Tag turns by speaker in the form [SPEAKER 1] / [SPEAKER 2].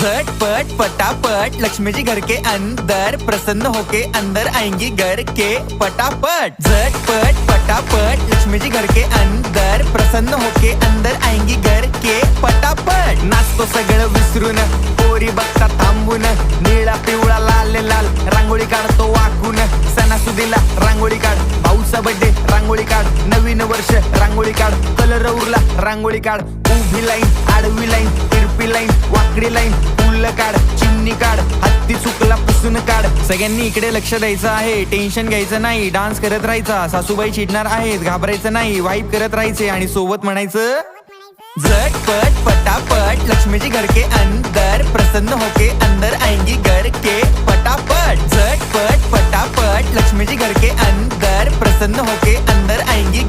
[SPEAKER 1] झटपट पटापट लक्ष्मी जी घर के अंदर, प्रसन्न होके अंदर आएंगी घर के पटापट। झटपट पटापट लक्ष्मी जी घर के अंदर, प्रसन्न होके अंदर आएंगी घर के पटापट। नाचतो सगळं विसरून, पोरी बघता थांबून, निळा पिवळा लाल लाल रांगोळी काढतो वाकून। सणासुदीला रांगोळी काढ, भाऊचा बर्थडे रांगोळी काढ, नवीन वर्ष रांगोळी काढ, कलर उरला रांगोळी काढ। उभी लाईन, आडवी लाईन, तिरपी लाईन, वाकडी लाईन, फुल काढ, चिमणी काढ, हत्ती चुकला पुसून काढ। सगळ्यांनी इकडे लक्ष द्यायचं आहे, टेन्शन घ्यायचं नाही, डान्स करत राहायचा। सासूबाई चिडणार आहेत, घाबरायचं नाही, वाईब करत राहायचे आणि सोबत म्हणायचं झटपट पटापट लक्ष्मी जी घर के अंदर, प्रसन्न होके अंदर आएंगी घर के पटापट। झटपट पटापट लक्ष्मी जी घर के अंदर, प्रसन्न होके अंदर आएंगी।